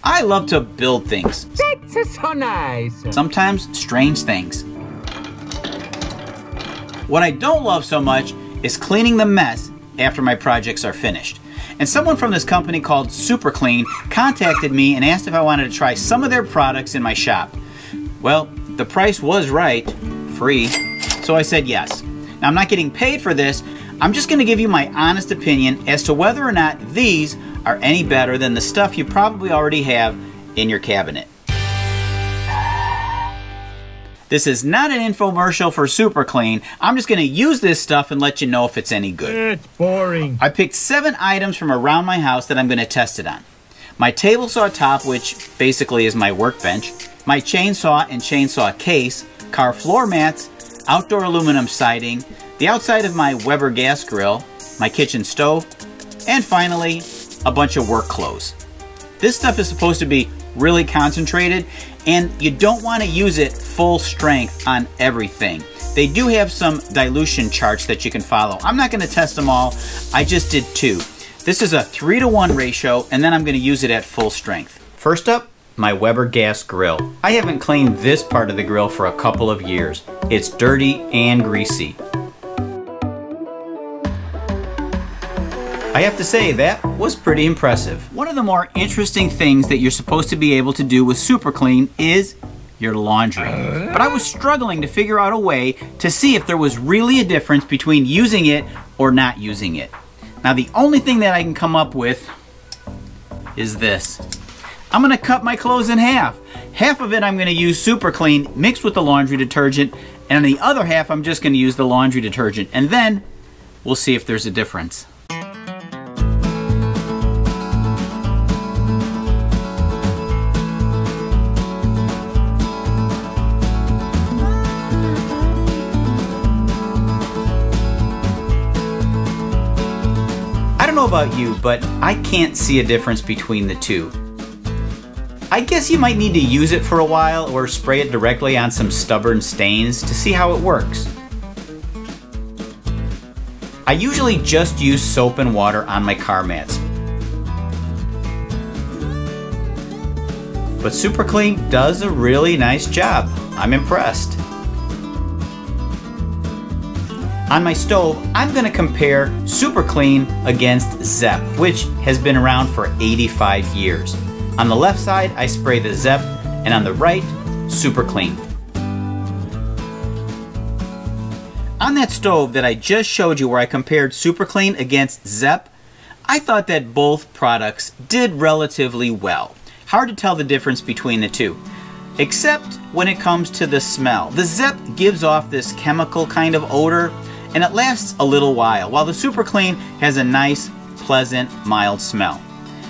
I love to build things. That's so nice. Sometimes strange things. What I don't love so much is cleaning the mess after my projects are finished. And someone from this company called Super Clean contacted me and asked if I wanted to try some of their products in my shop. Well, the price was right, free, so I said yes. Now I'm not getting paid for this, I'm just going to give you my honest opinion as to whether or not these are any better than the stuff you probably already have in your cabinet. This is not an infomercial for Super Clean. I'm just going to use this stuff and let you know if it's any good. It's boring. I picked 7 items from around my house that I'm going to test it on. My table saw top, which basically is my workbench, my chainsaw and chainsaw case, car floor mats, outdoor aluminum siding, the outside of my Weber gas grill, my kitchen stove, and finally, a bunch of work clothes. This stuff is supposed to be really concentrated, and you don't want to use it full strength on everything. They do have some dilution charts that you can follow. I'm not going to test them all, I just did 2. This is a 3-to-1 ratio, and then I'm going to use it at full strength. First up, my Weber gas grill. I haven't cleaned this part of the grill for a couple of years. It's dirty and greasy. I have to say, that was pretty impressive. One of the more interesting things that you're supposed to be able to do with Super Clean is your laundry. But I was struggling to figure out a way to see if there was really a difference between using it or not using it. Now the only thing that I can come up with is this. I'm gonna cut my clothes in half. Half of it I'm gonna use Super Clean mixed with the laundry detergent, and the other half I'm just gonna use the laundry detergent, and then we'll see if there's a difference. I don't know about you, but I can't see a difference between the two. I guess you might need to use it for a while or spray it directly on some stubborn stains to see how it works. I usually just use soap and water on my car mats. But Super Clean does a really nice job. I'm impressed. On my stove, I'm going to compare Super Clean against Zep, which has been around for 85 years. On the left side, I spray the Zep, and on the right, Super Clean. On that stove that I just showed you where I compared Super Clean against Zep, I thought that both products did relatively well. Hard to tell the difference between the two, except when it comes to the smell. The Zep gives off this chemical kind of odor, and it lasts a little while the Super Clean has a nice, pleasant, mild smell.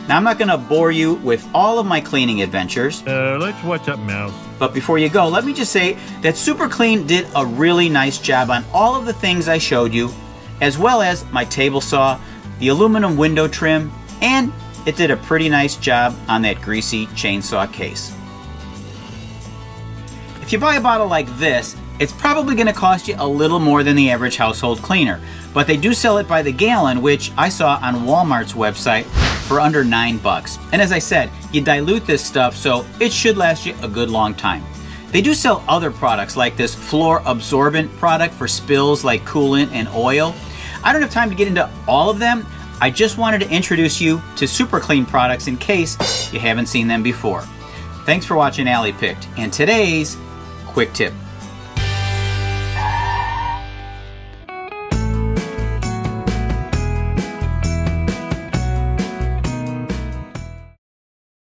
Now I'm not going to bore you with all of my cleaning adventures. Let's watch up, Mouse. But before you go, let me just say that Super Clean did a really nice job on all of the things I showed you, as well as my table saw, the aluminum window trim, and it did a pretty nice job on that greasy chainsaw case. If you buy a bottle like this, it's probably going to cost you a little more than the average household cleaner, but they do sell it by the gallon, which I saw on Walmart's website for under $9. And as I said, you dilute this stuff, so it should last you a good long time. They do sell other products like this floor absorbent product for spills like coolant and oil. I don't have time to get into all of them. I just wanted to introduce you to Super Clean products in case you haven't seen them before. Thanks for watching Alley Picked, and today's quick tip.